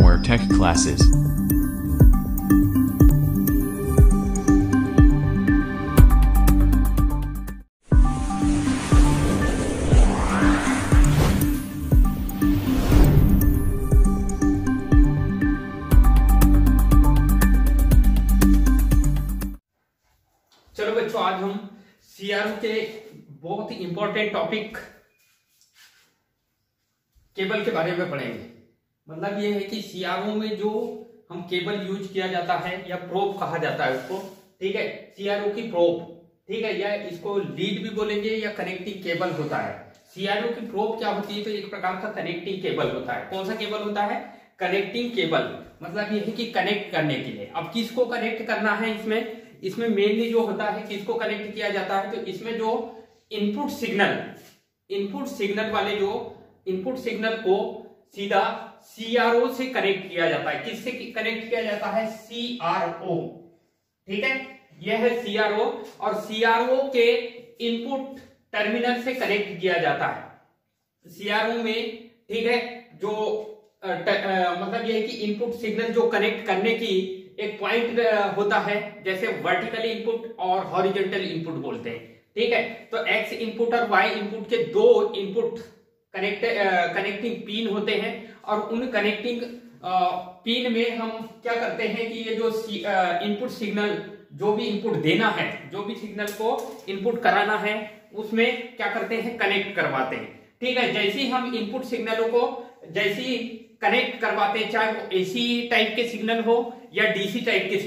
more tech classes. चलो बच्चों, आज हम सीआरओ के बहुत ही इंपॉर्टेंट टॉपिक केबल के बारे में पढ़ेंगे। मतलब ये है कि सीआरओ में जो हम केबल यूज किया जाता है या प्रोब कहा जाता है उसको, ठीक है, सीआरओ की प्रोब, ठीक है, या इसको लीड भी बोलेंगे या कनेक्टिंग केबल होता है। सीआरओ की प्रोब क्या होती है? तो एक प्रकार का कनेक्टिंग केबल होता है। कौन सा केबल होता है? Connecting cable. मतलब ये है कि कनेक्ट करने के लिए। अब किसको कनेक्ट करना है? इसमें मेनली जो होता है किसको कनेक्ट किया जाता है? तो इसमें जो इनपुट सिग्नल वाले जो इनपुट सिग्नल को सीधा सीआरओ से कनेक्ट किया जाता है। किससे कनेक्ट किया जाता है? सीआरओ, ठीक है, यह है सीआरओ। और सीआरओ के इनपुट टर्मिनल से कनेक्ट किया जाता है सीआरओ में, ठीक है। जो मतलब यह है कि इनपुट सिग्नल जो कनेक्ट करने की एक पॉइंट होता है, जैसे वर्टिकल इनपुट और हॉरिजॉन्टल इनपुट बोलते हैं, ठीक है। तो एक्स इनपुट और वाई इनपुट के दो इनपुट कनेक्टिंग पिन होते हैं, और उन कनेक्टिंग पिन में हम क्या करते हैं कि ये जो इनपुट सिग्नल, जो भी इनपुट देना है, जो भी सिग्नल को इनपुट कराना है, उसमें क्या करते हैं? कनेक्ट करवाते हैं, ठीक है। जैसे ही हम इनपुट सिग्नलों को जैसे ही कनेक्ट करवाते हैं, चाहे वो एसी टाइप के सिग्नल हो या डीसी टाइप के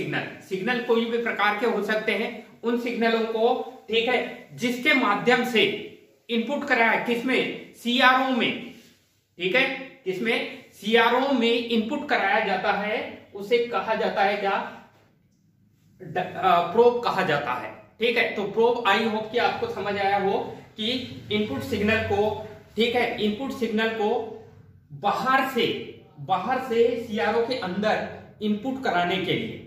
सिग्नल कोई भी प्रकार के हो सकते हैं, उन सिग्नलों को, ठीक है, जिसके माध्यम से इनपुट कराया, किसमें? सीआरओ में, ठीक है, किसमें? सीआरओ में इनपुट कराया जाता है, उसे कहा जाता है क्या? प्रोब कहा जाता है, ठीक है। तो प्रोब, आई होप कि आपको समझ आया हो कि इनपुट सिग्नल को, ठीक है, इनपुट सिग्नल को बाहर से सीआरओ के अंदर इनपुट कराने के लिए,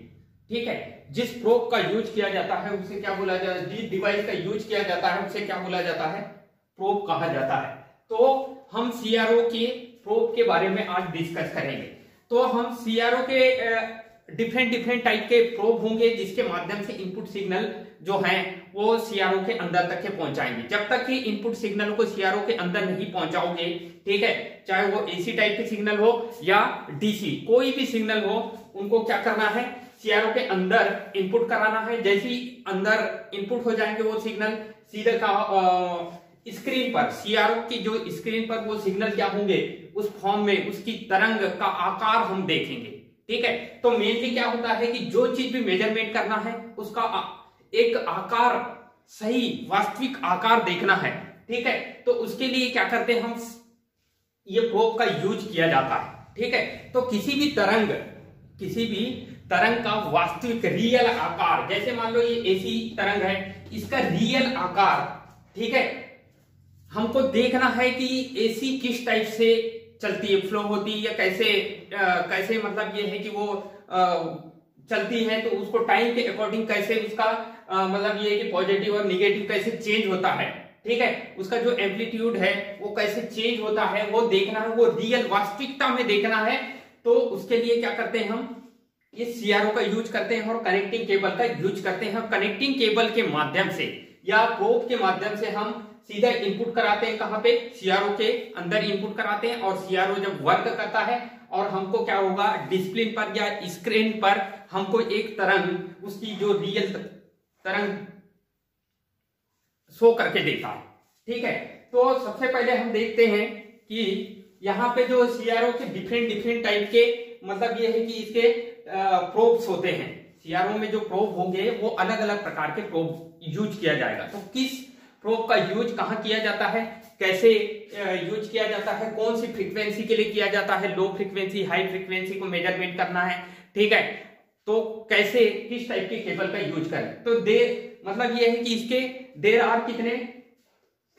ठीक है, जिस प्रोब का यूज किया जाता है उसे क्या बोला जाता है? जिस डिवाइस का यूज किया जाता है उसे क्या बोला जाता है? प्रोब कहा जाता है। तो हम सीआरओ के प्रोब के बारे में आज डिस्कस करेंगे। तो हम सीआरओ के डिफरेंट टाइप के प्रोब होंगे, जिसके माध्यम से इनपुट सिग्नल जो हैं वो सीआरओ के अंदर तक के पहुंचाएंगे। जब तक कि इनपुट सिग्नल को सीआरओ के अंदर नहीं पहुंचाओगे, ठीक है, चाहे वो एसी टाइप के सिग्नल हो या डीसी, कोई भी सिग्नल हो, उनको क्या करना है? सीआरओ के अंदर इनपुट कराना है। जैसे ही अंदर इनपुट हो जाएंगे वो सिग्नल सीधे का स्क्रीन पर, सीआरओ की जो स्क्रीन पर वो सिग्नल क्या होंगे? उस फॉर्म में उसकी तरंग का आकार हम देखेंगे, ठीक है। तो मेनली क्या होता है कि जो चीज भी मेजरमेंट करना है उसका एक आकार, सही वास्तविक आकार देखना है, ठीक है। तो उसके लिए क्या करते हैं हम? ये प्रोब का यूज किया जाता है, ठीक है। तो किसी भी तरंग का वास्तविक रियल आकार, जैसे मान लो ये एसी तरंग है, इसका रियल आकार, ठीक है, हमको देखना है कि एसी किस टाइप से चलती है, फ्लो होती है, या कैसे मतलब ये है कि वो चलती है, तो उसको टाइम के अकॉर्डिंग कैसे उसका मतलब ये है कि पॉजिटिव और निगेटिव कैसे चेंज होता है, ठीक है, उसका जो एम्पलीट्यूड है वो कैसे चेंज होता है, वो देखना है, वो रियल वास्तविकता में देखना है। तो उसके लिए क्या करते हैं हम? ये सीआरओ का यूज करते हैं और कनेक्टिंग केबल का यूज करते हैं। कनेक्टिंग केबल के माध्यम से या प्रोब के माध्यम से हम सीधा इनपुट कराते हैं। कहां पे? सीआरओ के अंदर इनपुट कराते हैं, और सीआरओ जब वर्क करता है और हमको क्या होगा? डिस्प्ले पर या स्क्रीन पर हमको एक तरंग, उसकी जो रियल तरंग शो करके देता है, ठीक है। तो सबसे पहले हम देखते हैं कि यहाँ पे जो सीआरओ के डिफरेंट टाइप के, मतलब ये है कि इसके प्रोब्स होते हैं। सीआरओ में जो प्रोब होंगे वो अलग अलग प्रकार के प्रोब यूज किया जाएगा। तो किस प्रोब का यूज कहाँ किया जाता है, कैसे यूज किया जाता है, कौन सी फ्रीक्वेंसी के लिए किया जाता है, लो फ्रीक्वेंसी, हाई फ्रीक्वेंसी को मेजरमेंट करना है, ठीक है, तो कैसे किस टाइप के केबल का यूज करें। तो मतलब ये है कि इसके देर आर कितने?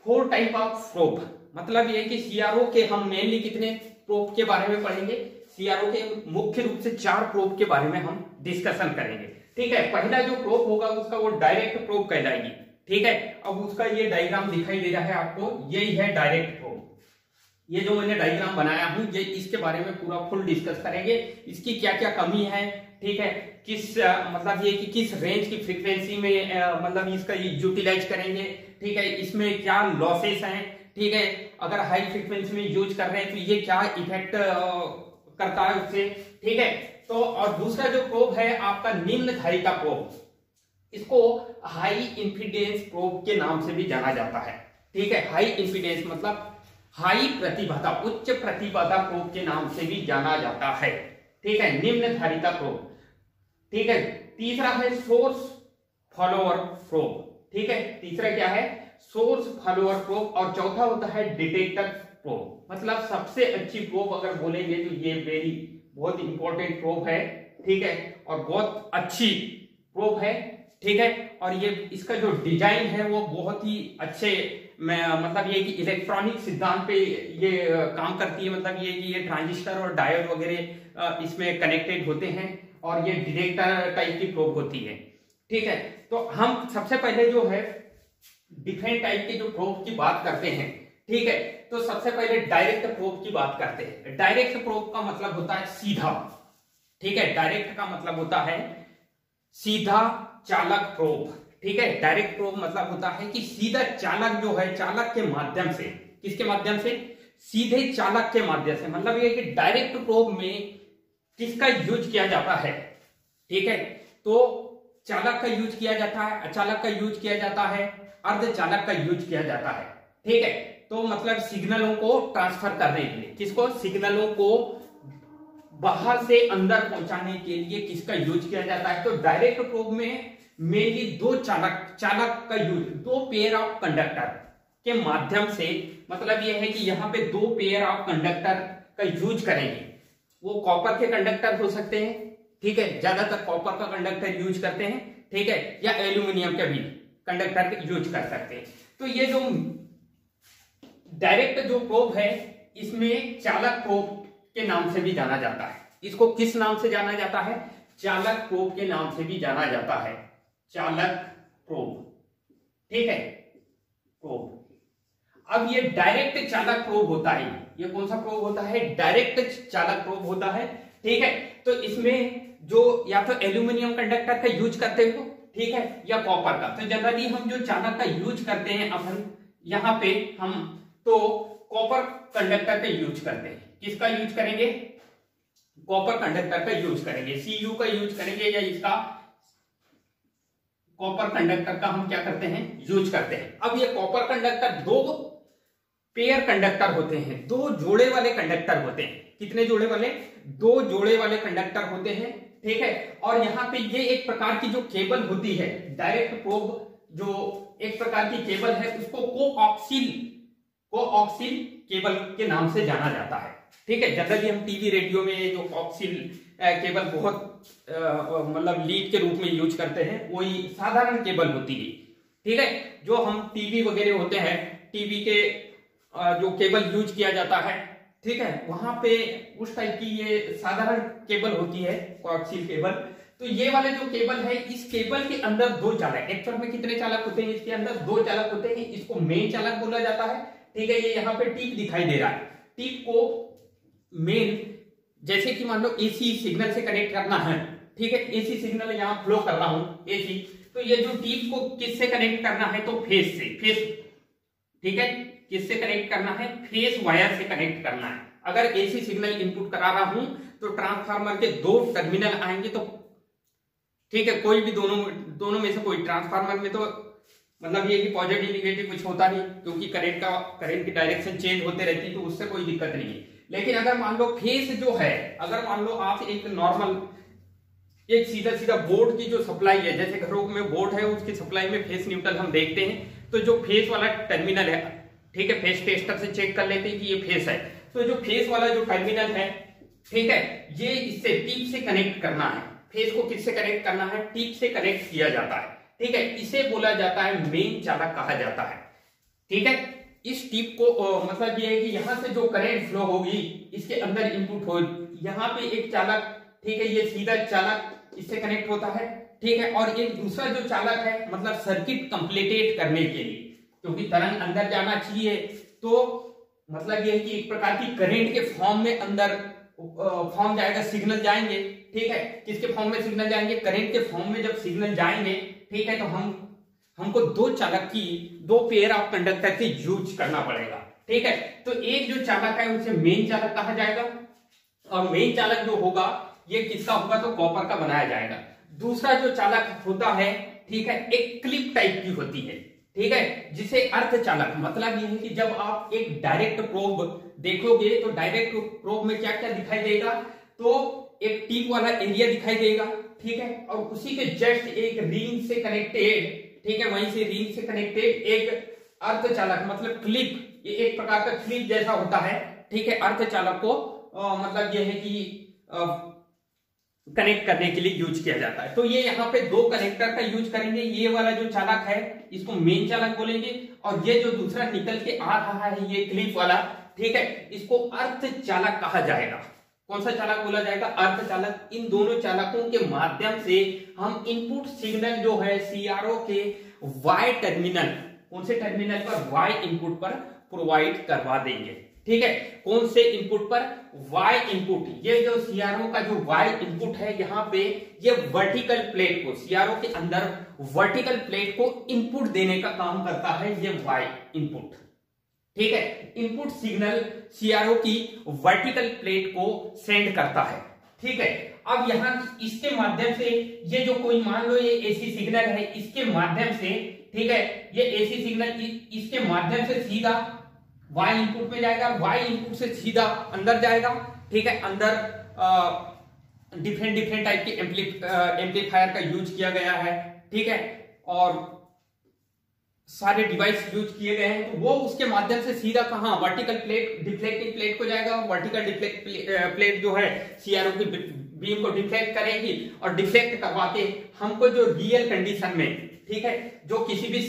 4 टाइप ऑफ प्रोब। मतलब ये है कि सीआरओ के हम मेनली कितने प्रोब के बारे में पढ़ेंगे? सीआरओ के मुख्य रूप से 4 प्रोब के बारे में हम डिस्कशन करेंगे, ठीक है। पहला जो प्रोब होगा उसका वो डायरेक्ट प्रोब कहलाएगी, ठीक है। अब उसका ये डायग्राम दिखाई दे रहा है आपको, यही है डायरेक्ट प्रोब, ये जो मैंने डायग्राम बनाया हूं ये इसके बारे में पूरा फुल डिस्कस करेंगे, इसकी क्या क्या कमी है, ठीक है, किस मतलब ये कि किस रेंज की फ्रीक्वेंसी में मतलब इसका यूटिलाइज करेंगे, ठीक है, इसमें क्या लॉसेस हैं, ठीक है, अगर हाई फ्रीक्वेंसी में यूज कर रहे हैं तो ये क्या इफेक्ट करता है उससे, ठीक है। तो और दूसरा जो प्रोब है आपका निम्न धारिता प्रोब, इसको हाई इंफिडेंस प्रोब के नाम से भी जाना जाता है, ठीक है। हाई इंफिडेंस मतलब हाई प्रतिबाधा, उच्च प्रतिबाधा प्रोब के नाम से भी जाना जाता है, ठीक है, निम्न धारिता प्रोब, ठीक है। तीसरा है सोर्स फॉलोअर प्रोब, ठीक है, तीसरा क्या है, सोर्स फॉलोअर प्रोब। और चौथा होता है डिटेक्टर प्रोब, मतलब सबसे अच्छी प्रोब अगर बोलेंगे तो ये बहुत इंपॉर्टेंट प्रोब है, ठीक है, और बहुत अच्छी प्रोब है, ठीक है। और ये इसका जो डिजाइन है वो बहुत ही अच्छे मतलब ये कि इलेक्ट्रॉनिक सिद्धांत पे ये काम करती है, मतलब ये कि ये ट्रांजिस्टर और डायोड वगैरह इसमें कनेक्टेड होते हैं और ये डिटेक्टर टाइप की प्रोब होती है, ठीक है। तो हम सबसे पहले जो है डिफरेंट टाइप के जो प्रोब की बात करते हैं, ठीक है, तो सबसे पहले डायरेक्ट प्रोब की बात करते हैं। डायरेक्ट प्रोब का मतलब होता है सीधा, ठीक है, डायरेक्ट का मतलब होता है सीधा चालक प्रोब, ठीक है। डायरेक्ट प्रोब मतलब होता है कि सीधा चालक जो है, चालक के माध्यम से, किसके माध्यम से, सीधे चालक के माध्यम से, मतलब ये कि डायरेक्ट प्रोब में किसका यूज किया जाता है, ठीक है, तो चालक का यूज किया जाता है, अचालक का यूज किया जाता है, अर्धचालक का यूज किया जाता है, ठीक है। तो मतलब सिग्नलों को ट्रांसफर करने के लिए, किसको, सिग्नलों को बाहर से अंदर पहुंचाने के लिए किसका यूज किया जाता है। तो डायरेक्ट प्रोब में मेनली दो चालक का यूज, दो पेयर ऑफ कंडक्टर के माध्यम से, मतलब यह है कि यहाँ पे दो पेयर ऑफ कंडक्टर का यूज करेंगे। वो कॉपर के कंडक्टर हो सकते हैं, ठीक है, ज्यादातर कॉपर का कंडक्टर यूज करते हैं, ठीक है, या एल्यूमिनियम के भी कंडक्टर यूज कर सकते हैं। तो ये जो डायरेक्ट जो प्रोब है इसमें चालक प्रोब के नाम से भी जाना जाता है। इसको किस नाम से जाना जाता है, चालक प्रोब के नाम से भी जाना जाता है, चालक प्रोब, ठीक है, प्रोब। अब ये डायरेक्ट चालक प्रोब होता है, ये कौन सा प्रोब होता है, डायरेक्ट चालक प्रोब होता है, ठीक है। तो इसमें जो या तो एल्यूमिनियम कंडक्टर का यूज करते हो, ठीक है, या कॉपर का। तो जनरली हम जो चालक का यूज करते हैं अपन यहाँ पे हम तो कॉपर कंडक्टर का यूज करते हैं। किसका यूज करेंगे, कॉपर कंडक्टर का यूज करेंगे, Cu का यूज करेंगे, या इसका कॉपर कंडक्टर का हम क्या करते हैं, यूज करते हैं। अब ये कॉपर कंडक्टर दो पेयर कंडक्टर होते हैं, दो जोड़े वाले कंडक्टर होते हैं। कितने जोड़े वाले, दो जोड़े वाले कंडक्टर होते हैं, ठीक है। और यहाँ पे ये एक प्रकार की जो केबल होती है, डायरेक्ट प्रोब जो एक प्रकार की केबल है, उसको कोऑक्सिल केबल के नाम से जाना जाता है, ठीक है। जनरली हम टीवी रेडियो में जो कोऑक्सिल केबल बहुत मतलब लीड के रूप में यूज करते हैं, वही साधारण केबल होती है, ठीक है। जो हम टीवी वगैरह होते हैं, टीवी के जो केबल यूज किया जाता है, ठीक है, वहां पे उस टाइप की ये साधारण केबल होती है, कोएक्सियल केबल। तो ये वाले जो केबल है, इस केबल के अंदर दो चालक, एक्चुअल में कितने चालक होते हैं, इसके अंदर दो चालक होते हैं। इसको मेन चालक बोला जाता है, ठीक है। ये यहाँ पे टिप दिखाई दे रहा है, टिप को मेन, जैसे कि मान लो एसी सिग्नल से कनेक्ट करना है, ठीक है, एसी सिग्नल यहाँ फ्लो कर रहा हूं एसी, तो ये जो टिप को किससे कनेक्ट करना है, तो फेस से, फेस, ठीक है, किससे कनेक्ट करना है, फेस वायर से कनेक्ट करना है। अगर एसी सिग्नल इनपुट करा रहा हूं तो ट्रांसफार्मर के दो टर्मिनल आएंगे, तो ठीक है, कोई भी दोनों में से कोई, ट्रांसफार्मर में तो मतलब ये कि पॉजिटिव निगेटिव कुछ होता नहीं, क्योंकि करंट की डायरेक्शन चेंज होते रहती है, तो उससे कोई दिक्कत नहीं है। लेकिन अगर मान लो फेस जो है, अगर मान लो आप एक नॉर्मल एक सीधा बोर्ड की जो सप्लाई है, जैसे घरों में बोर्ड है, उसकी सप्लाई में फेस न्यूट्रल हम देखते हैं, तो जो फेस वाला टर्मिनल है, ठीक है, फेस टेस्टर से चेक कर लेते हैं कि ये फेस है, तो जो फेस वाला जो टर्मिनल है, ठीक है, ये इससे टिप से कनेक्ट करना है। फेस को किससे कनेक्ट करना है, टिप से कनेक्ट किया जाता है, ठीक है। इसे बोला जाता है मेन चालक कहा जाता है, ठीक है। इस टिप को मतलब ये है कि यहां से जो करंट फ्लो होगी इसके अंदर इनपुट हो, यहाँ पे एक चालक, ठीक है, ये सीधा चालक इससे कनेक्ट होता है, ठीक है। और एक दूसरा जो चालक है, मतलब सर्किट कंप्लीटेट करने के लिए, क्योंकि तरंग अंदर जाना चाहिए, तो मतलब ये है कि एक प्रकार की करंट के फॉर्म में अंदर फॉर्म जाएगा, सिग्नल जाएंगे, ठीक है। किसके फॉर्म में सिग्नल जाएंगे? करंट के फॉर्म में जब सिग्नल जाएंगे, ठीक है, तो हमको दो चालक की, दो पेयर ऑफ कंडक्टर की यूज करना पड़ेगा, ठीक है। तो एक जो चालक है उसे मेन चालक कहा जाएगा, और मेन चालक जो होगा ये किसका होगा? तो कॉपर का बनाया जाएगा। दूसरा जो चालक होता है, ठीक है, एक क्लिप टाइप की होती है, ठीक है, जिसे अर्धचालक, मतलब ये है कि जब आप एक डायरेक्ट प्रोब देखोगे तो डायरेक्ट प्रोब में क्या क्या दिखाई देगा? तो एक टिप वाला एरिया दिखाई देगा, ठीक है, और उसी के जस्ट एक रिंग से कनेक्टेड, ठीक है, वहीं से रिंग से कनेक्टेड एक अर्धचालक मतलब क्लिप, ये एक प्रकार का क्लिप जैसा होता है, ठीक है, अर्धचालक को मतलब ये है कि कनेक्ट करने के लिए यूज किया जाता है। तो ये यहाँ पे दो कनेक्टर का यूज करेंगे। ये वाला जो चालक है इसको मेन चालक बोलेंगे, और ये जो दूसरा निकल के आ रहा है ये क्लिप वाला, ठीक है, इसको अर्धचालक कहा जाएगा। कौन सा चालक बोला जाएगा? अर्धचालक। इन दोनों चालकों के माध्यम से हम इनपुट सिग्नल जो है सीआरओ के वाई टर्मिनल, कौन से टर्मिनल पर? वाई इनपुट पर प्रोवाइड करवा देंगे, ठीक है। कौन से इनपुट पर? Why input. ये जो सीआरओ का जो वाई इनपुट है, यहाँ पे ये वर्टिकल प्लेट को, सीआरओ के अंदर वर्टिकल प्लेट को इनपुट देने का काम करता है ये वाई इनपुट, ठीक है। इनपुट सिग्नल सीआरओ की वर्टिकल प्लेट को सेंड करता है, ठीक है। अब यहाँ इसके माध्यम से ये जो कोई मान लो ये एसी सिग्नल है, इसके माध्यम से, ठीक है, ये एसी सिग्नल इसके माध्यम से सीधा वाई इनपुट में जाएगा, वाई इनपुट से सीधा अंदर जाएगा, ठीक है। अंदर डिफरेंट टाइप के एम्पलीफायर का यूज किया गया है, ठीक है, और सारे डिवाइस यूज किए गए हैं। तो वो उसके माध्यम से सीधा कहां? वर्टिकल प्लेट, डिफ्लेक्टिंग प्लेट को जाएगा। वर्टिकल डिफ्लेक्ट प्लेट जो है सीआरओ की बीम को डिफ्लेक्ट करेगी, और डिफ्लेक्ट करवा के हमको जो रियल कंडीशन में, ठीक है, जो किसी भी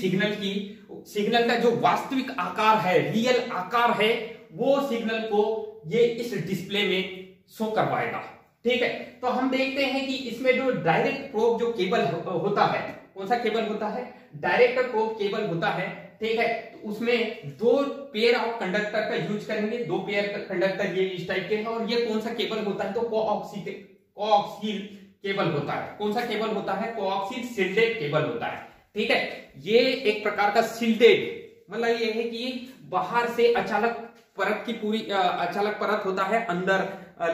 सिग्नल का जो वास्तविक आकार है, रियल आकार है, वो सिग्नल को ये इस डिस्प्ले में शो करवाएगा, ठीक है। तो हम देखते हैं कि इसमें जो डायरेक्ट प्रोब जो केबल होता है, कौन सा केबल होता है? डायरेक्ट प्रोब केबल होता है, ठीक है। तो उसमें दो पेयर ऑफ कंडक्टर का यूज करेंगे, दो पेयर कंडक्टर ये इस टाइप के हैं, और ये कौन सा केबल होता है? तो कोआक्सियल केबल होता है। कौन सा केबल होता है? कोआक्सियल शिल्डेड केबल होता है, ठीक है। ये एक प्रकार का शिल्डेड, मतलब ये है कि बाहर से अचालक परत की पूरी अचालक परत होता है, अंदर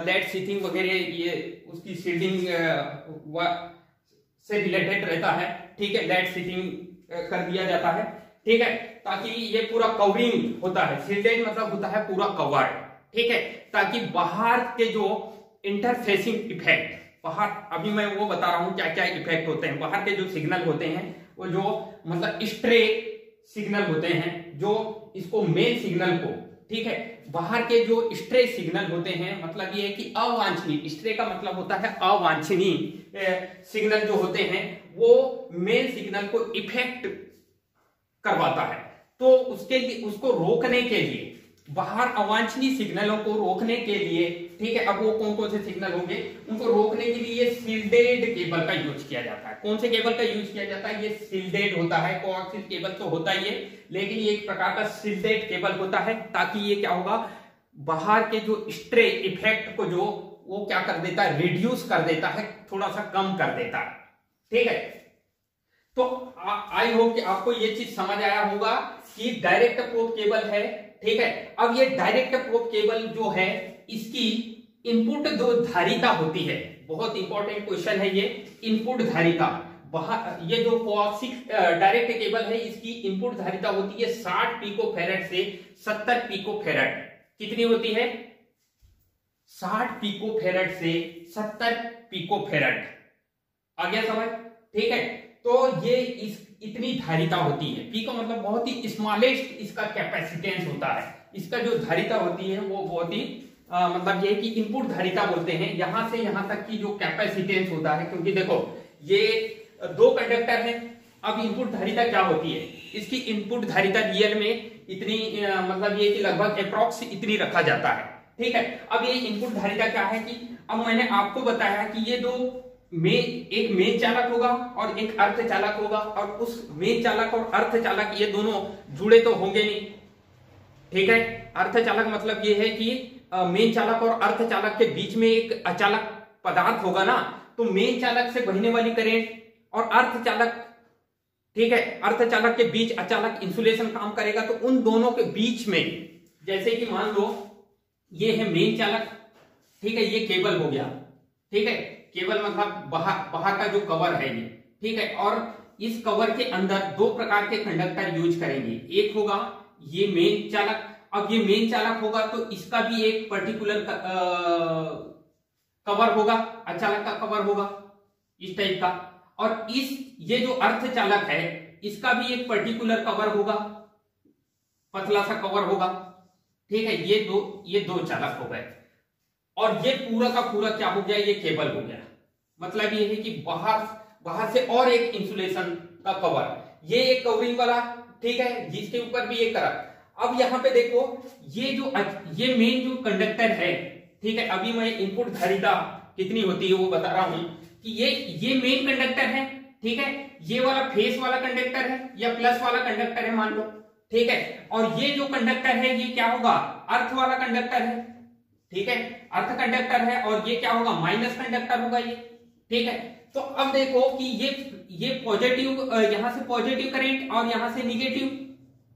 लेड शीथिंग वगैरह ये उसकी शील्डिंग से रिलेटेड रहता है, ठीक है, लेड शीथिंग कर दिया जाता है, ठीक है, ताकि ये पूरा कवरिंग होता है। शिल्डेड मतलब होता है पूरा कवर्ड, ठीक है, ताकि बाहर के जो इंटरफेसिंग इफेक्ट, बाहर अभी मैं वो बता रहा हूं क्या क्या इफेक्ट होते हैं। बाहर के जो सिग्नल होते हैं वो जो मतलब स्ट्रे सिग्नल होते हैं, जो इसको मेन सिग्नल को, ठीक है, बाहर के जो स्ट्रे सिग्नल होते हैं, मतलब ये है कि अवांछनीय, स्ट्रे का मतलब होता है अवांछनीय सिग्नल जो होते हैं, वो मेन सिग्नल को इफेक्ट करवाता है। तो उसके लिए, उसको रोकने के लिए, बाहर अवांछनीय सिग्नलों को रोकने के लिए, ठीक है, अब वो कौन कौन से सिग्नल होंगे, उनको रोकने के लिए शिल्डेड केबल का यूज किया जाता है। कौन से केबल का यूज किया जाता है? ये शिल्डेड होता है। कोएक्सियल केबल तो होता ही है, लेकिन ये एक प्रकार का शिल्डेड केबल होता है, ताकि ये क्या होगा, बाहर के जो स्ट्रे इफेक्ट को जो वो क्या कर देता है, रिड्यूस कर देता है, थोड़ा सा कम कर देता है, ठीक है। तो आई होप कि आपको ये चीज समझ आया होगा कि डायरेक्ट प्रोब केबल है, ठीक है। अब ये डायरेक्ट प्रोब केबल जो है, इसकी इनपुट दो धारिता होती है। बहुत इंपॉर्टेंट क्वेश्चन है ये, इनपुट धारिता। ये जो कोएक्सियल डायरेक्ट केबल है, इसकी इनपुट धारिता होती है 60 पिकोफैरड से 70 पिकोफैरड। कितनी होती है? 60 पिकोफैरड से 70 पिकोफैरड। आ गया समझ? ठीक है, तो ये इतनी धारिता होती है। पी का मतलब बहुत ही स्मॉलेस्ट इसका कैपेसिटेंस होता है। इसका जो धारिता होती है वो बहुत ही मतलब ये कि इनपुट धारिता बोलते हैं। यहां से यहां तक की जो कैपेसिटेंस होता है, क्योंकि देखो ये दो कंडक्टर हैं। अब इनपुट धारिता क्या होती है? इसकी इनपुट धारिता रियल में इतनी मतलब ये कि लगभग अप्रॉक्स इतनी रखा जाता है, ठीक है। अब ये इनपुट धारिता क्या है कि अब मैंने आपको बताया कि ये दो एक मेन चालक होगा और एक अर्ध चालक होगा, और उस मेन चालक और अर्ध चालक ये दोनों जुड़े तो होंगे नहीं, ठीक है। अर्धचालक मतलब ये है कि मेन चालक और अर्धचालक के बीच में एक अचालक पदार्थ होगा ना, तो मेन चालक से बहने वाली करंट और अर्धचालक, ठीक है, अर्धचालक के बीच अचालक इंसुलेशन काम करेगा। तो उन दोनों के बीच में, जैसे कि मान लो ये है मेन चालक, ठीक है, ये केबल हो गया, ठीक है, केबल मतलब बाहर का जो कवर है ये, ठीक है। और इस कवर के अंदर दो प्रकार के कंडक्टर यूज करेंगे, एक होगा ये मेन चालक। अब ये मेन चालक होगा तो इसका भी एक पर्टिकुलर कवर होगा, अचालक का कवर होगा इस टाइप का। और ये जो अर्धचालक है इसका भी एक पर्टिकुलर कवर होगा, पतला सा कवर होगा, ठीक है। ये दो चालक हो गए और ये पूरा का पूरा क्या हो गया, ये केबल हो गया। मतलब ये है कि बाहर से और एक इंसुलेशन का कवर, ये एक कवरिंग वाला, ठीक है, जिसके ऊपर भी एक करा। अब यहां पे देखो ये मेन जो कंडक्टर है, ठीक है, अभी मैं इनपुट धारिता कितनी होती है वो बता रहा हूं कि ये मेन कंडक्टर है, ठीक है, ये वाला फेस वाला कंडक्टर है या प्लस वाला कंडक्टर है मान लो, ठीक है। और ये जो कंडक्टर है ये क्या होगा, अर्थ वाला कंडक्टर है, ठीक है, अर्थ कंडक्टर है। और ये क्या होगा, माइनस कंडक्टर होगा ये, ठीक है। तो अब देखो कि ये पॉजिटिव, यहां से पॉजिटिव करंट और यहां से निगेटिव,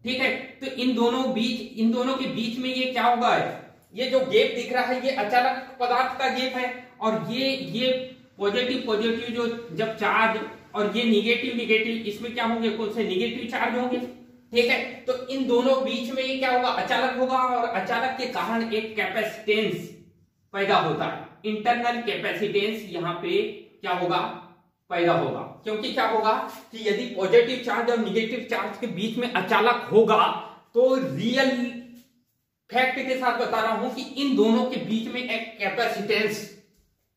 ठीक है। तो इन दोनों के बीच में ये क्या होगा, ये जो गैप दिख रहा है ये अचालक पदार्थ का गैप है। और ये पॉजिटिव जो जब चार्ज और ये निगेटिव, इसमें क्या होंगे, कौन से निगेटिव चार्ज होंगे, ठीक है। तो इन दोनों बीच में ये क्या होगा, अचालक होगा। और अचालक के कारण एक कैपेसिटेंस पैदा होता है, इंटरनल कैपेसिटेंस यहाँ पे क्या होगा, पैदा होगा। क्योंकि क्या होगा कि यदि पॉजिटिव चार्ज और निगेटिव चार्ज के बीच में अचालक होगा तो रियल फैक्ट के साथ बता रहा हूं कि इन दोनों के बीच में एक कैपेसिटेंस,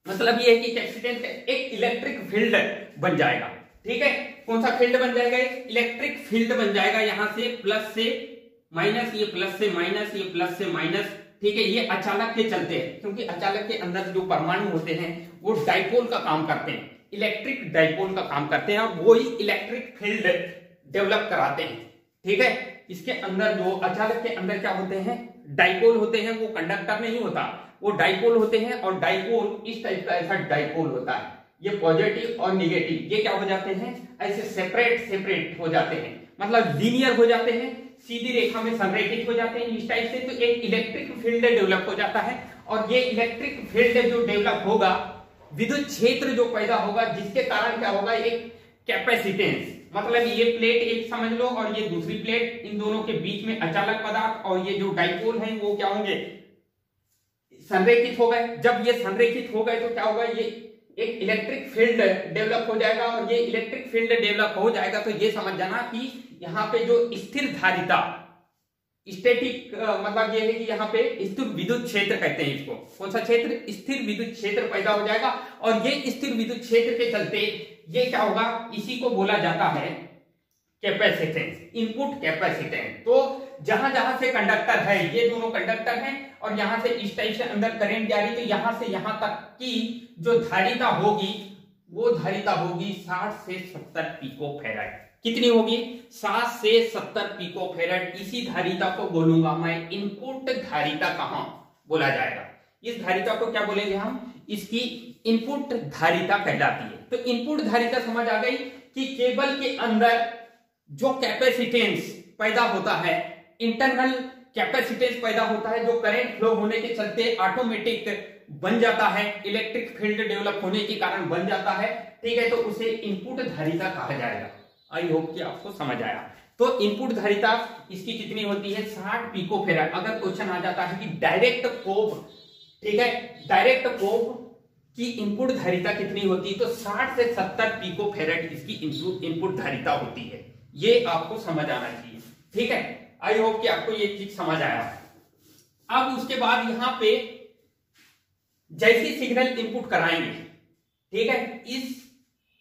मतलब ये है कि कैपेसिटेंस एक इलेक्ट्रिक फील्ड बन जाएगा, ठीक है। कौन सा फील्ड बन जाएगा, इलेक्ट्रिक फील्ड बन जाएगा। यहां से प्लस से माइनस, ये प्लस से माइनस, ये प्लस से माइनस, ठीक है। ये अचालक के चलते हैं, क्योंकि अचालक के अंदर जो परमाणु होते हैं वो डाइपोल का काम करते हैं, इलेक्ट्रिक डाइपोल का काम करते हैं और वो ही इलेक्ट्रिक फील्ड डेवलप कराते हैं, ठीक है। इसके अंदर जो अचालक के अंदर क्या होते हैं, डाइपोल होते हैं, वो कंडक्टर नहीं होता, वो डाइपोल होते हैं। और डाइपोल इस टाइप का ऐसा डाइपोल होता है, ये पॉजिटिव और निगेटिव ये क्या हो जाते हैं, ऐसे सेपरेट हो जाते हैं, मतलब लीनियर हो जाते हैं, सीधी रेखा में संरेखित हो जाते हैं इस टाइप से। तो एक इलेक्ट्रिक फील्ड डेवलप हो जाता है। और ये इलेक्ट्रिक फील्ड जो डेवलप होगा, विद्युत क्षेत्र जो पैदा होगा, जिसके कारण क्या होगा, एक कैपेसिटेंस, मतलब ये प्लेट एक समझ लो और ये दूसरी प्लेट, इन दोनों के बीच में अचालक पदार्थ और ये जो डाइपोल है वो क्या होंगे, संरेखित हो गए। जब ये संरेखित हो गए तो क्या होगा, ये एक इलेक्ट्रिक फील्ड डेवलप हो जाएगा। और ये इलेक्ट्रिक फील्ड डेवलप हो जाएगा तो ये समझ जाना कि यहाँ पे जो स्थिर धारिता, स्टैटिक मतलब ये है कि यहाँ पे स्थिर विद्युत क्षेत्र कहते हैं इसको। कौन सा क्षेत्र, स्थिर विद्युत क्षेत्र पैदा हो जाएगा। और ये स्थिर विद्युत क्षेत्र के चलते ये क्या होगा, इसी को बोला जाता है कैपेसिटेंस, इनपुट कैपेसिटेंस। तो जहां जहां से कंडक्टर है, ये दोनों कंडक्टर हैं और यहां से इस टाइप से अंदर करंट जा रही, तो यहां से यहां तक की जो धारिता होगी वो धारिता होगी 60 से 70 पिको फेराड। कितनी होगी, 60 से 70 पिको फेराड। इसी धारिता को बोलूंगा मैं इनपुट धारिता। कहां बोला जाएगा, इस धारिता को क्या बोलेंगे हम, इसकी इनपुट धारिता कहलाती है। तो इनपुट धारिता समझ आ गई कि केबल के अंदर जो कैपेसिटेंस पैदा होता है, इंटरनल कैपेसिटेंस पैदा होता है, जो करंट फ्लो होने के चलते ऑटोमेटिक बन जाता है, इलेक्ट्रिक फील्ड डेवलप होने के कारण बन जाता है, ठीक है। तो उसे इनपुट धारिता कहा जाएगा। आई होप कि आपको समझ आया। तो इनपुट धारिता इसकी कितनी होती है, 60 पिको फेराड। अगर क्वेश्चन आ जाता है कि डायरेक्ट प्रोब, ठीक है, डायरेक्ट प्रोब की इनपुट धारिता कितनी होती है, तो 60 से 70 पिको फेराड इसकी इनपुट धारिता होती है। ये आपको समझ आना चाहिए, ठीक है। आई होप कि आपको ये चीज समझ आया। अब उसके बाद यहां पे जैसी सिग्नल इनपुट कराएंगे, ठीक है,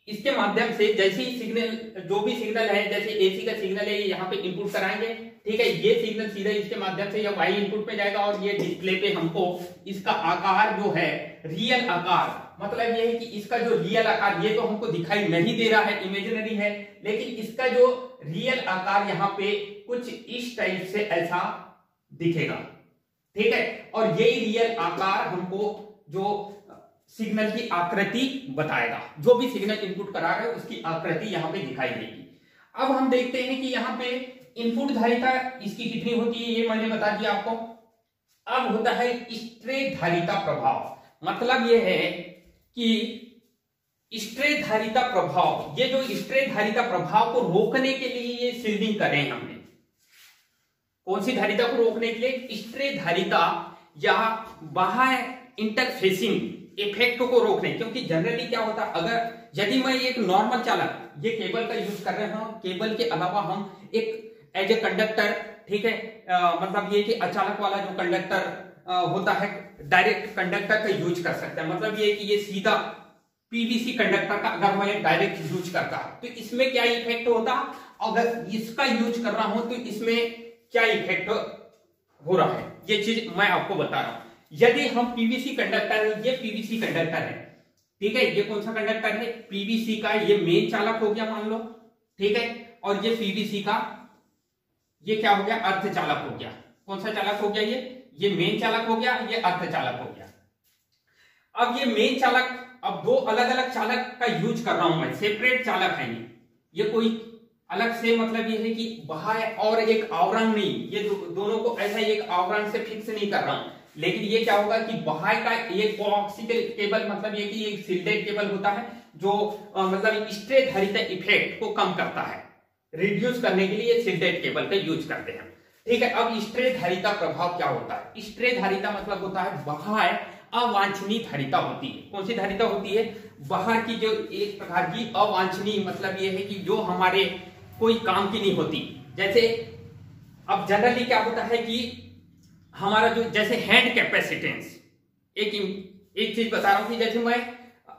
इसके माध्यम से जैसी सिग्नल, जो भी सिग्नल है, जैसे एसी का सिग्नल है, ये यहाँ पे इनपुट कराएंगे, ठीक है। ये सिग्नल सीधे इसके माध्यम से या वाई इनपुट पे जाएगा और ये डिस्प्ले पे हमको इसका आकार जो है, रियल आकार, मतलब ये है कि इसका जो रियल आकार, ये तो हमको दिखाई नहीं दे रहा है, इमेजिनरी है, लेकिन इसका जो रियल आकार यहाँ पे कुछ इस टाइप से ऐसा दिखेगा, ठीक है। और यही रियल आकार हमको जो सिग्नल की आकृति बताएगा, जो भी सिग्नल इनपुट करा रहे हैं उसकी आकृति यहाँ पे दिखाई देगी। अब हम देखते हैं कि यहाँ पे इनपुट धारिता इसकी कितनी होती है, ये मैंने बता दिया आपको। अब होता है स्ट्रे धारिता प्रभाव, मतलब ये है कि स्ट्रे धारिता प्रभाव, ये जो स्ट्रे धारिता प्रभाव को रोकने के लिए ये शील्डिंग करें हमने। कौन सी धारिता को रोकने के लिए? स्ट्रे धारिता या बाह्य इंटरफेसिंग इफेक्ट को रोकने। क्योंकि जनरली क्या होता है, अगर यदि मैं एक नॉर्मल चालक ये केबल का यूज कर रहे हो, केबल के अलावा हम एक एज ए कंडक्टर, ठीक है, मतलब ये कि अचालक वाला जो कंडक्टर होता है डायरेक्ट कंडक्टर का यूज कर सकते हैं। मतलब ये कि ये सीधा पीवीसी कंडक्टर का अगर मैं डायरेक्ट यूज करता तो इसमें क्या इफेक्ट होता, अगर इसका यूज कर रहा हूं तो इसमें क्या इफेक्ट हो रहा है, ये चीज मैं आपको बता रहा हूं। यदि हम पीवीसी कंडक्टर है, ये पीवीसी कंडक्टर है, ठीक है, ये कौन सा कंडक्टर है? पीवीसी का, ये मेन चालक हो गया मान लो, ठीक है, और ये पीवीसी का ये क्या हो गया? अर्ध चालक हो गया। कौन सा चालक हो गया? ये मेन चालक हो गया, ये अर्ध चालक हो गया। अब ये मेन चालक, अब दो अलग अलग चालक का यूज कर रहा हूं मैं, सेपरेट चालक है ये कोई अलग से, मतलब ये है कि बाह्य और एक आवरण नहीं, ये दोनों को ऐसा एक आवरण से फिक्स नहीं कर रहा हूं। लेकिन ये क्या होगा कि बाह्य का ये कोएक्सियल केबल, मतलब ये कि एक शील्डेड केबल होता है जो मतलब स्ट्रे धारिता इफेक्ट को कम करता है, रिड्यूस करने के लिए शील्डेड केबल का यूज करते हैं, ठीक है। अब स्ट्रे धारिता प्रभाव क्या होता है? स्ट्रे धारिता मतलब होता है बाह्य अवांछनीय धारिता होती है। कौन सी धारिता होती है? बाहर की जो एक प्रकार की अवांछनीय, मतलब ये है कि जो हमारे कोई काम की नहीं होती। जैसे अब जनरली क्या होता है कि हमारा जो जैसे हैंड कैपेसिटेंस, एक चीज बता रहा हूं कि जैसे मैं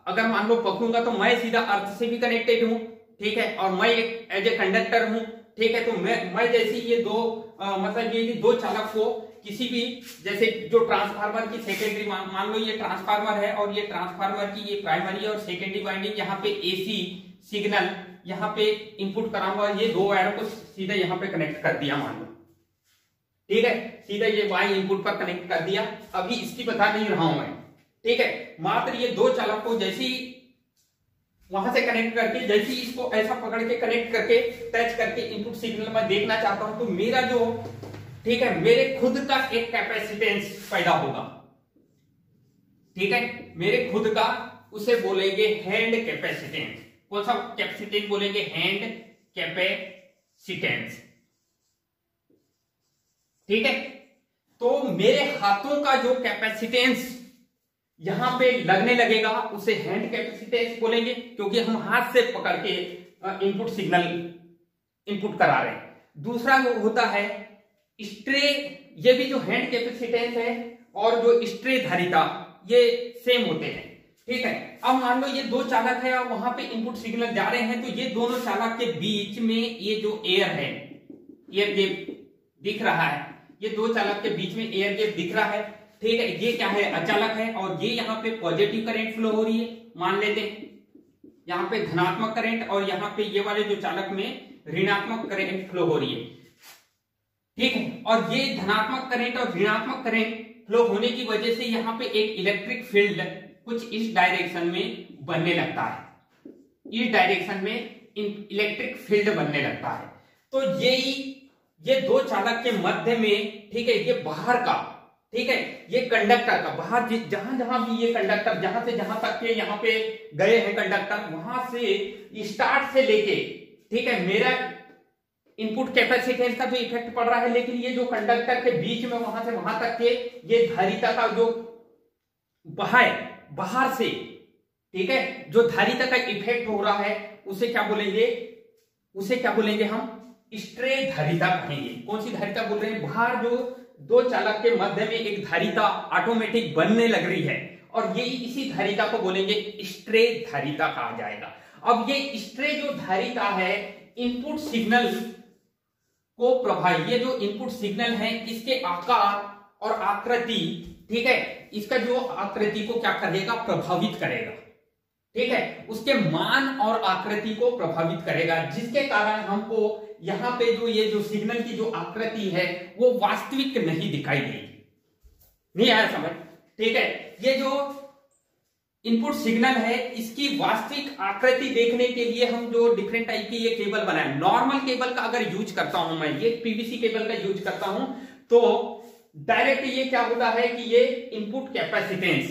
अगर मान लो पकड़ूंगा तो मैं सीधा अर्थ से भी कनेक्टेड हूं, ठीक है, और मैं एक एज ए कंडक्टर हूं, ठीक है। तो मैं जैसे ये दो मतलब ये दो चालक को किसी भी, जैसे जो ट्रांसफार्मर की सेकेंडरी, मान लो ये ट्रांसफार्मर है और ये ट्रांसफार्मर की ये प्राइमरी और सेकेंडरी वाइंडिंग, यहाँ पे एसी सिग्नल यहाँ पे इनपुट कराऊंगा, ये दो वायरों को सीधा यहाँ पे कनेक्ट कर दिया मान लो, ठीक है, सीधा ये वाई इनपुट पर कनेक्ट कर दिया। अभी इसकी बता नहीं रहा हूं मैं, ठीक है, मात्र ये दो चालक को जैसे ही वहां से कनेक्ट करके, जैसे ही इसको ऐसा पकड़ के कनेक्ट करके टच करके इनपुट सिग्नल मैं देखना चाहता हूं, तो मेरा जो, ठीक है, मेरे खुद का एक कैपेसिटेंस पैदा होगा, ठीक है, मेरे खुद का, उसे बोलेंगे हैंड कैपेसिटेंस। कौन सा कैपेसिटेंस बोलेंगे? हैंड कैपेसिटेंस, ठीक है। तो मेरे हाथों का जो कैपेसिटेंस यहां पे लगने लगेगा उसे हैंड कैपेसिटेंस बोलेंगे, क्योंकि हम हाथ से पकड़ के इनपुट सिग्नल इनपुट करा रहे हैं। दूसरा होता है स्ट्रे, ये भी जो हैंड कैपेसिटेंस है और जो स्ट्रे धारिता ये सेम होते हैं, ठीक है। अब मान लो ये दो चालक है और वहां पे इनपुट सिग्नल जा रहे हैं, तो ये दोनों चालक के बीच में ये जो एयर है, एयर गैप दिख रहा है, ये दो चालक के बीच में एयर गैप दिख रहा है, ठीक है। ये क्या है? अचालक है, और ये यहाँ पे पॉजिटिव करंट फ्लो हो रही है, मान लेते हैं यहाँ पे धनात्मक करंट, और यहाँ पे ये वाले जो चालक में ऋणात्मक करंट फ्लो हो रही है, ठीक है। और ये धनात्मक करंट और ऋणात्मक करंट फ्लो होने की वजह से यहाँ पे एक इलेक्ट्रिक फील्ड कुछ इस डायरेक्शन में बनने लगता है, इस डायरेक्शन में इलेक्ट्रिक फील्ड बनने लगता है। तो ये दो चालक के मध्य में, ठीक है, ये बाहर का, ठीक है, ये कंडक्टर का बाहर जहां जहां भी ये कंडक्टर जहां से जहां तक के यहाँ पे गए हैं कंडक्टर, वहां से स्टार्ट से लेके, ठीक है, मेरा इनपुट कैपेसिटेंस का जो इफेक्ट पड़ रहा है, लेकिन ये जो कंडक्टर के बीच में वहां से वहां तक के ये धारिता का जो बाहर से, ठीक है, जो धारिता का इफेक्ट हो रहा है, उसे क्या बोलेंगे? उसे क्या बोलेंगे हम? स्ट्रे धारिता कहेंगे। कौन सी धारिता बोल रहे हैं? बाहर जो दो चालक के मध्य में एक धारिता ऑटोमेटिक बनने लग रही है, और ये इसी धारिता को बोलेंगे स्ट्रे धारिता कहा जाएगा। अब ये स्ट्रे जो धारिता है इनपुट सिग्नल को प्रभावित, ये जो इनपुट सिग्नल है इसके आकार और आकृति, ठीक है, इसका जो आकृति को क्या करेगा? प्रभावित करेगा, ठीक है, उसके मान और आकृति को प्रभावित करेगा, जिसके कारण हमको यहाँ पे जो ये जो सिग्नल की जो आकृति है वो वास्तविक नहीं दिखाई देगी। नहीं आया समझ? ठीक है, ये जो इनपुट सिग्नल है इसकी वास्तविक आकृति देखने के लिए हम जो डिफरेंट टाइप की ये केबल बनाए, नॉर्मल केबल का अगर यूज करता हूं मैं, ये पीवीसी केबल का यूज करता हूं, तो डायरेक्ट ये क्या होता है कि ये इनपुट कैपेसिटेंस,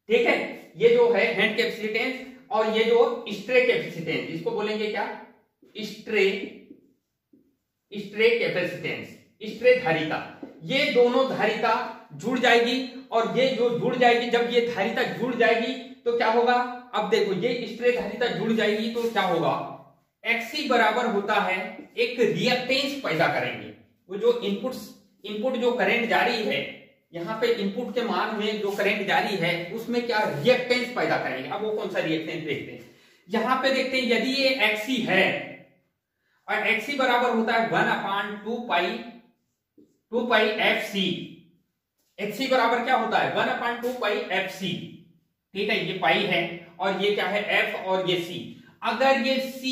ठीक है, ये जो है हैंड कैपेसिटेंस और ये जो स्ट्रे कैपेसिटेंस, इसको बोलेंगे क्या, स्ट्रे कैपेसिटेंस, स्ट्रे धारिता, ये दोनों धारिता जुड़ जाएगी और ये जो जुड़ जाएगी, जब ये धारिता जुड़ जाएगी तो क्या होगा, अब देखो ये स्ट्रे धारिता जुड़ जाएगी तो क्या होगा, XC बराबर होता है एक रिएक्टेंस पैदा करेंगे। वो जो इनपुट जो करंट जारी है, यहाँ पे इनपुट के मान में जो करंट जारी है उसमें क्या रिएक्टेंस पैदा करेंगे। अब वो कौन सा रिएक्टेंस देखते हैं, यहाँ पे देखते हैं, यदि ये XC है और XC बराबर होता है 1/2 पाई FC, XC बराबर क्या होता है 1/2 पाई FC, ठीक है, ये पाई है और ये क्या है F और ये C। अगर ये C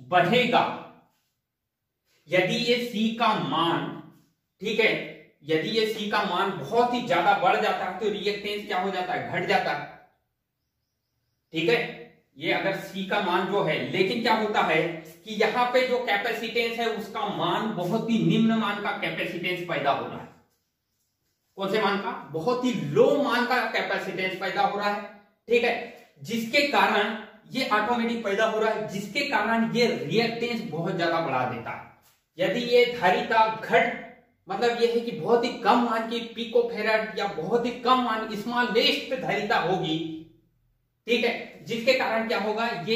बढ़ेगा, यदि ये C का मान, ठीक है, यदि ये C का मान बहुत ही ज्यादा बढ़ जाता है तो रिएक्टेंस क्या हो जाता है, घट जाता है, ठीक है, ये अगर C का मान जो है, लेकिन क्या होता है कि यहाँ पे जो कैपेसिटेंस है उसका मान बहुत ही निम्न मान का कैपेसिटेंस पैदा हो रहा है। कौन से मान का, बहुत ही लो मान का कैपेसिटेंस पैदा हो रहा है, ठीक है, जिसके कारण ये ऑटोमेटिक पैदा हो रहा है, जिसके कारण ये रिएक्टेंस बहुत ज्यादा बढ़ा देता है। यदि ये धारिता घट, मतलब ये है कि बहुत ही कम मान की पिकोफैराड या बहुत ही कम मान स्मॉलेस्ट धारिता होगी, ठीक है, जिसके कारण क्या होगा, ये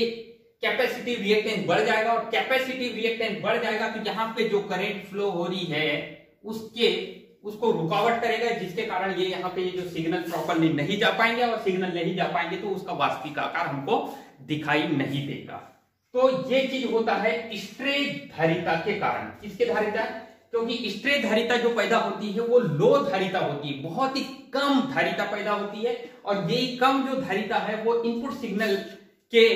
कैपेसिटिव रिएक्टेंस बढ़ जाएगा और कैपेसिटिव रिएक्टेंस बढ़ जाएगा तो यहाँ पे जो करंट फ्लो हो रही है उसको रुकावट करेगा, जिसके कारण ये यहाँ पे जो सिग्नल प्रॉपरली नहीं जा पाएंगे और सिग्नल नहीं जा पाएंगे तो उसका वास्तविक आकार हमको दिखाई नहीं देगा। तो ये चीज होता है स्ट्रे धारिता के कारण। किसके धारिता, क्योंकि स्ट्रे धारिता जो पैदा होती है वो लो धारिता होती है, बहुत ही कम धारिता पैदा होती है और ये कम जो धारिता है वो इनपुट सिग्नल के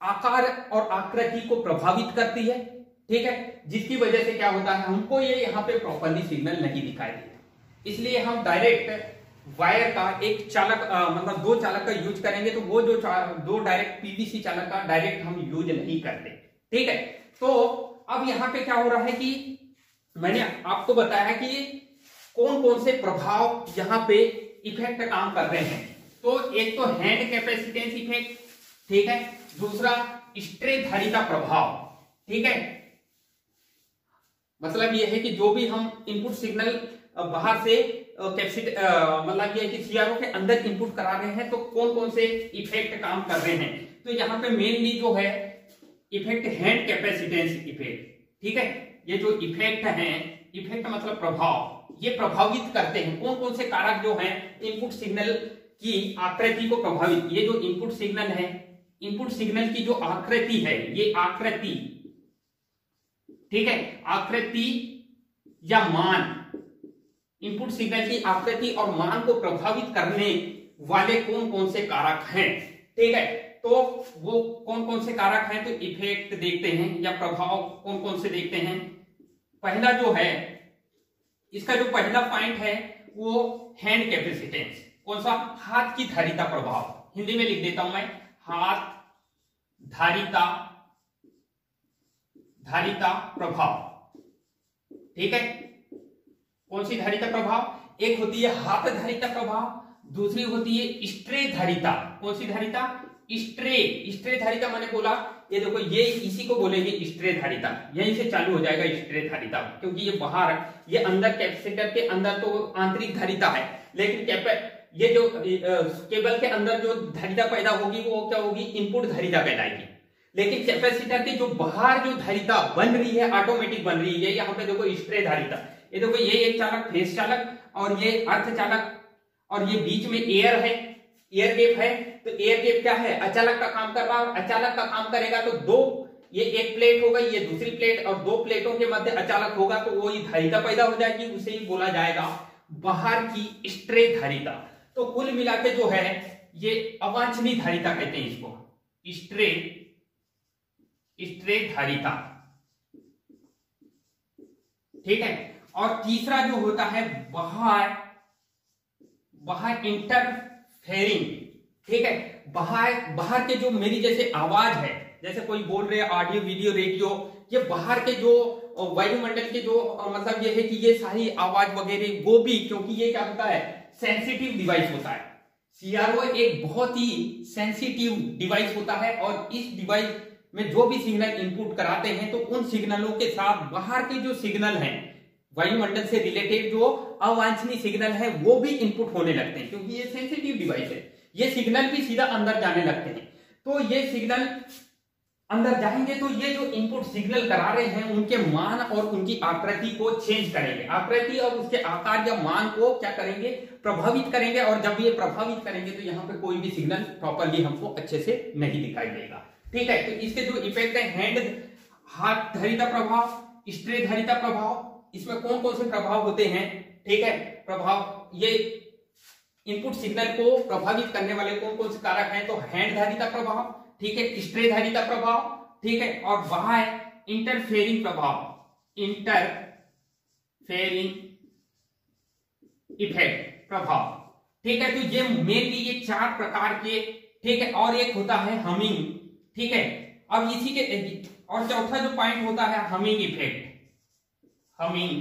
आकार और आकृति को प्रभावित करती है, ठीक है, जिसकी वजह से क्या होता है, हमको ये यहाँ पे प्रॉपरली सिग्नल नहीं दिखाई देता। इसलिए हम डायरेक्ट वायर का एक चालक मतलब दो चालक का यूज करेंगे, तो वो जो दो डायरेक्ट पीवीसी चालक का डायरेक्ट हम यूज नहीं करते, ठीक है। तो अब यहाँ पे क्या हो रहा है कि मैंने आपको बताया कि कौन कौन से प्रभाव यहाँ पे इफेक्ट काम कर रहे हैं। तो एक तो हैंड कैपेसिटेंस इफेक्ट, ठीक है, दूसरा स्ट्रे धारिता प्रभाव, ठीक है, मतलब ये है कि जो भी हम इनपुट सिग्नल बाहर से मतलब ये है कि सीआरओ के अंदर इनपुट करा रहे हैं तो कौन कौन से इफेक्ट काम कर रहे हैं। तो यहाँ पे मेनली जो है इफेक्ट हैंड कैपेसिटेंस इफेक्ट, ठीक है, ये जो इफेक्ट है, इफेक्ट मतलब प्रभाव, ये प्रभावित करते हैं कौन कौन से कारक जो हैं इनपुट सिग्नल की आकृति को प्रभावित। ये जो इनपुट सिग्नल है, इनपुट सिग्नल की जो आकृति है, ये आकृति, ठीक है, आकृति या मान, इनपुट सिग्नल की आकृति और मान को प्रभावित करने वाले कौन कौन से कारक हैं, ठीक है। तो वो कौन कौन से कारक हैं, तो इफेक्ट देखते हैं या प्रभाव कौन कौन से देखते हैं। पहला जो है, इसका जो पहला पॉइंट है वो हैंड कैपेसिटेंस, कौन सा, हाथ की धारिता प्रभाव, हिंदी में लिख देता हूं मैं, हाथ धारिता प्रभाव, ठीक है। कौन सी धारिता प्रभाव, एक होती है हाथ धारिता प्रभाव, दूसरी होती है स्ट्रे धारिता। कौन सी धारिता, स्ट्रे धारिता मैंने बोला, ये देखो, ये इसी को बोलेंगे स्ट्रे धारिता, यहीं से चालू हो जाएगा स्ट्रे धारिता, क्योंकि ये बाहर, ये अंदर कैपेसिटर के अंदर तो आंतरिक धारिता है, लेकिन ये जो केबल के अंदर जो धारिता पैदा होगी वो क्या होगी, इनपुट धारिता कहलाएगी। लेकिन कैपेसिटर की जो बाहर जो धारिता बन रही है, ऑटोमेटिक बन रही है, यहाँ पे देखो स्ट्रे धारिता, ये देखो, ये एक चालक फेज चालक और ये अर्थ चालक और ये बीच में एयर है, एयर गैप है। तो एयर गैप क्या है, अचालक का काम कर रहा है और अचालक का काम करेगा तो दो, ये एक प्लेट होगा, ये दूसरी प्लेट और दो प्लेटों के मध्य अचालक होगा तो वो धारिता पैदा हो जाएगी, उसे ही बोला जाएगा बाहर की स्ट्रे धारिता। तो कुल मिला के जो है ये अवांछनीय धारिता कहते हैं इसको, स्ट्रे धारिता, ठीक है। और तीसरा जो होता है बाहर इंटरफेरिंग, ठीक है। बाहर के जो मेरी जैसे आवाज है, जैसे कोई बोल रहे ऑडियो वीडियो रेडियो, ये बाहर के जो वायुमंडल के जो मतलब ये है कि ये सारी आवाज वगैरह वो भी, क्योंकि ये क्या होता है सेंसिटिव डिवाइस होता है। सीआरओ एक बहुत ही सेंसिटिव डिवाइस होता है और इस डिवाइस में जो भी सिग्नल इनपुट कराते हैं तो उन सिग्नलों के साथ बाहर के जो सिग्नल हैं वायुमंडल से रिलेटेड जो अवांछनीय सिग्नल है वो भी इनपुट होने लगते हैं, क्योंकि ये सेंसिटिव डिवाइस है। ये सिग्नल भी सीधा अंदर जाने लगते हैं। तो ये सिग्नल अंदर जाएंगे तो ये जो इनपुट सिग्नल करा रहे हैं उनके मान और उनकी आकृति को चेंज करेंगे, आकृति और उसके आकार या मान को क्या करेंगे प्रभावित करेंगे। और जब ये प्रभावित करेंगे तो यहाँ पे कोई भी सिग्नल प्रॉपरली हमको अच्छे से नहीं दिखाई देगा, ठीक है। तो इसके जो इफेक्ट है हाथ धारिता प्रभाव, स्ट्रे धारिता प्रभाव, इसमें कौन कौन से प्रभाव होते हैं, ठीक है। प्रभाव ये इनपुट सिग्नल को प्रभावित करने वाले कौन कौन से कारक हैं, तो हैंड धारिता प्रभाव, ठीक है, स्ट्रे धारिता प्रभाव, ठीक है, और बाह्य इंटरफेरिंग प्रभाव, इंटरफेरिंग इफेक्ट प्रभाव, ठीक है। तो ये मेनली ये 4 प्रकार के, ठीक है। और एक होता है हमिंग, ठीक है। अब इसी के और चौथा जो पॉइंट होता है हमिंग इफेक्ट, हमिंग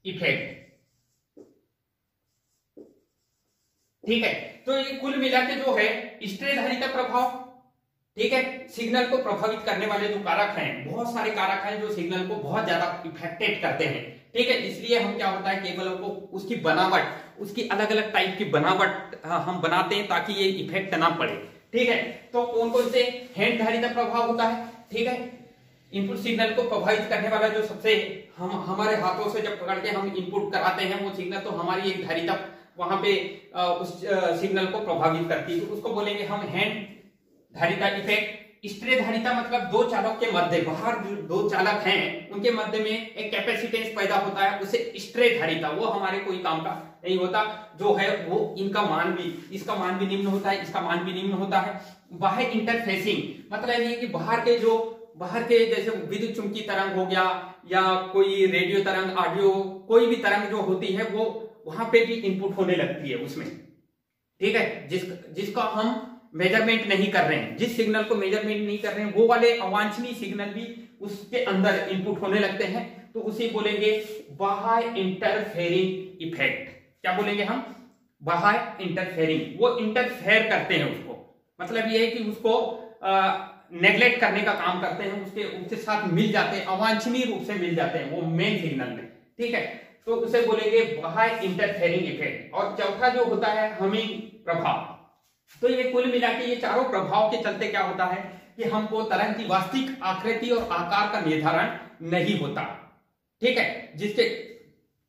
इफेक्ट, ठीक है। तो ये कुल मिला के जो है स्ट्रे धारिता प्रभाव, ठीक है, सिग्नल को प्रभावित करने वाले जो कारक हैं, बहुत सारे कारक हैं जो सिग्नल को बहुत ज्यादा इफेक्टेड करते हैं, ठीक है। इसलिए हम क्या होता है केबलों को उसकी बनावट, उसकी अलग अलग टाइप की बनावट हम बनाते हैं ताकि ये इफेक्ट ना पड़े, ठीक है। तो कौन कौन से हैंड धारिता प्रभाव होता है, ठीक है, इनपुट सिग्नल को प्रभावित करने वाला जो सबसे हमारे हाथों से जब पकड़ के हम इनपुट कराते हैं वो सिग्नल, तो हमारी एक धारिता वहां पे उस सिग्नल को प्रभावित करती है, तो उसको बोलेंगे हम हैंड धारिता इफेक्ट। स्ट्रे धारिता मतलब दो चालक के मध्य, बाहर जो 2 चालक हैं उनके मध्य में एक कैपेसिटेंस पैदा होता है, उसे स्ट्रे धारिता, वो हमारे कोई काम का नहीं होता, जो है वो इनका मान भी, इसका मान भी निम्न होता है, इसका मान भी निम्न होता है। बाह्य इंटरफेसिंग मतलब ये कि बाहर के जैसे विद्युत चुंबकीय तरंग हो गया या कोई रेडियो तरंग, ऑडियो कोई भी तरंग जो होती है वो वहां पे भी इनपुट होने लगती है उसमें, ठीक है, जिसका हम मेजरमेंट नहीं कर रहे हैं, जिस सिग्नल को मेजरमेंट नहीं कर रहे हैं वो वाले अवांछनीय सिग्नल भी उसके अंदर इनपुट होने लगते हैं, तो उसे बोलेंगे बाह्य इंटरफेरिंग इफेक्ट। क्या बोलेंगे हम, बाह्य इंटरफेरिंग, वो इंटरफेयर करते हैं उसको, मतलब ये है कि उसको नेग्लेक्ट करने का काम करते हैं, उसके साथ मिल जाते हैं, अवांछनीय रूप से मिल जाते हैं वो मेन सिग्नल में, ठीक है, तो उसे बोलेंगे बाह्य इंटरफेरिंग इफेक्ट। और चौथा जो होता है हमिंग प्रभाव। तो ये कुल मिला के ये चारों प्रभाव के चलते क्या होता है कि हमको तरंग की वास्तविक आकृति और आकार का निर्धारण नहीं होता, ठीक है, जिसके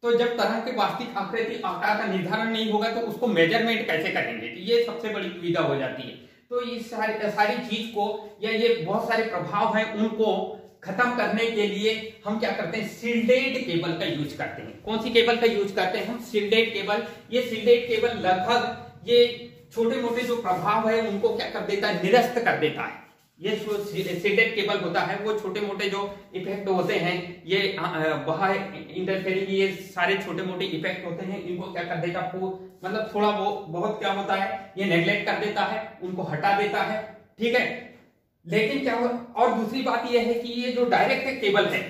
तो जब तरंग की वास्तविक आकृति आकार का निर्धारण नहीं होगा तो उसको मेजरमेंट कैसे करेंगे, तो ये सबसे बड़ी दुविधा हो जाती है। तो इस सारी चीज को या ये बहुत सारे प्रभाव हैं उनको खत्म करने के लिए हम क्या करते हैं, शिल्डेड केबल का यूज करते हैं। कौन सी केबल का यूज करते हैं हम, शिल्डेड केबल। ये शिल्डेड केबल लगभग ये छोटे मोटे जो प्रभाव है उनको क्या कर देता है, निरस्त कर देता है। ये जो शिल्डेड केबल होता है वो छोटे मोटे जो इफेक्ट होते हैं, ये बाहर इंटरफेरिंग, ये सारे छोटे मोटे इफेक्ट होते हैं, इनको क्या कर देता है, मतलब थोड़ा वो बहुत क्या होता है, ये नेग्लेक्ट कर देता है, उनको हटा देता है, ठीक है। लेकिन क्या हो, और दूसरी बात यह है कि ये जो डायरेक्ट केबल है,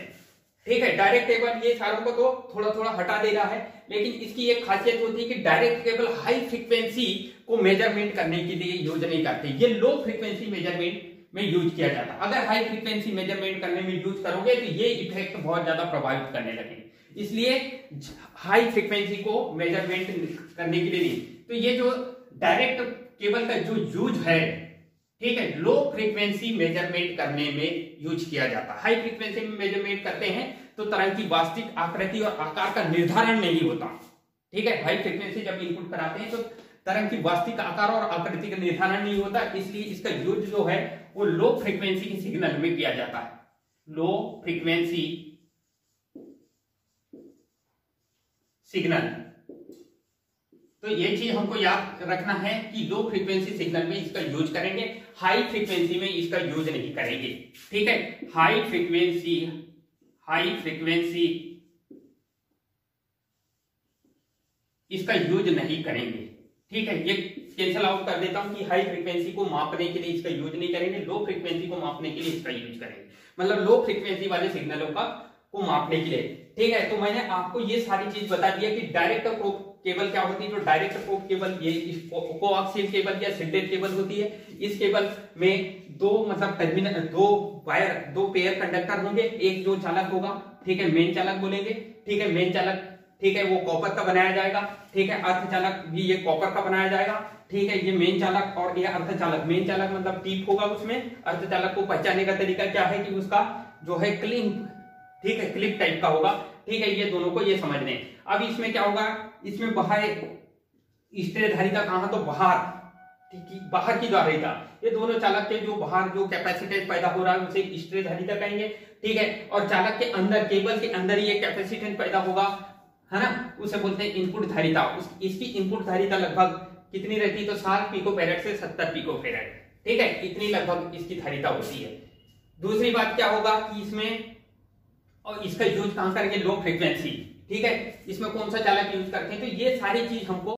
ठीक है, डायरेक्ट केबल ये सारों को तो थोड़ा थोड़ा हटा दे रहा है, लेकिन इसकी एक खासियत होती है कि डायरेक्ट केबल हाई फ्रीक्वेंसी को मेजरमेंट करने के लिए यूज नहीं करते, ये लो फ्रीक्वेंसी मेजरमेंट में यूज किया जाता है। अगर हाई फ्रीक्वेंसी मेजरमेंट करने में यूज करोगे तो ये इफेक्ट बहुत ज्यादा प्रभावित करने लगेंगे, इसलिए हाई फ्रीक्वेंसी को मेजरमेंट करने के लिए नहीं। तो ये जो डायरेक्ट केबल का जो यूज है, ठीक है, लो फ्रीक्वेंसी मेजरमेंट करने में यूज किया जाता है। हाई फ्रीक्वेंसी में मेजरमेंट करते हैं तो तरंग की वास्तविक आकृति और आकार का निर्धारण नहीं होता, ठीक है। हाई फ्रीक्वेंसी जब इनपुट कराते हैं तो तरंग की वास्तविक आकार और आकृति का निर्धारण नहीं होता, इसलिए इसका यूज जो है वो लो फ्रीक्वेंसी के सिग्नल में किया जाता है, लो फ्रीक्वेंसी सिग्नल तो ये चीज हमको याद रखना है कि लो फ्रीक्वेंसी सिग्नल में इसका यूज करेंगे, हाई फ्रीक्वेंसी में इसका यूज नहीं करेंगे। ठीक है, हाई फ्रीक्वेंसी इसका यूज नहीं करेंगे। ठीक है, ये कैंसल आउट कर देता हूं कि हाई फ्रीक्वेंसी को मापने के लिए इसका यूज नहीं करेंगे, लो फ्रीक्वेंसी को मापने के लिए इसका यूज करेंगे, मतलब लो फ्रीक्वेंसी वाले सिग्नलों का को मापने के लिए। ठीक है, तो मैंने आपको ये सारी चीज बता दिया कि डायरेक्ट प्रोब केबल क्या होती है। जो डायरेक्ट प्रोब केबल ये कोआक्सियल केबल या शिल्डेड केबल होती है। इस केबल में दो मतलब टर्मिनल, दो वायर, दो पेयर कंडक्टर होंगे, एक जो चालक होगा, ठीक है, मेन चालक बोलेंगे। ठीक है, मेन चालक, ठीक है, वो कॉपर का बनाया जाएगा। ठीक है, अर्धचालक भी ये कॉपर का बनाया जाएगा। ठीक है, ये मेन चालक और ये अर्धचालक, मेन चालक मतलब टिप होगा उसमें, अर्धचालक को पहचानने का तरीका क्या है कि उसका जो है क्लिप, ठीक है, क्लिप टाइप का होगा। ठीक है, ये दोनों को ये समझने। अब इसमें क्या होगा, इसमें बाहर स्ट्रे धारिता कहां, तो बाहर, ठीक है, बाहर की धारिता, ये दोनों चालक के जो बाहर जो कैपेसिटेंस पैदा हो रहा है उसे स्ट्रे धारिता कहेंगे। ठीक है, और चालक के अंदर, केबल के अंदर ये कैपेसिटेंस पैदा होगा, है ना, उसे बोलते हैं इनपुट धारिता। इसकी इनपुट धारिता लगभग कितनी रहती है, तो 7 पिकोफैरेड से 70 पिकोफैरेड। ठीक है, इतनी लगभग इसकी धारिता होती है। दूसरी बात क्या होगा कि इसमें, और इसका यूज कहां करेंगे, लो फ्रीक्वेंसी। ठीक है, इसमें कौन सा चालक यूज करते हैं, तो ये सारी चीज हमको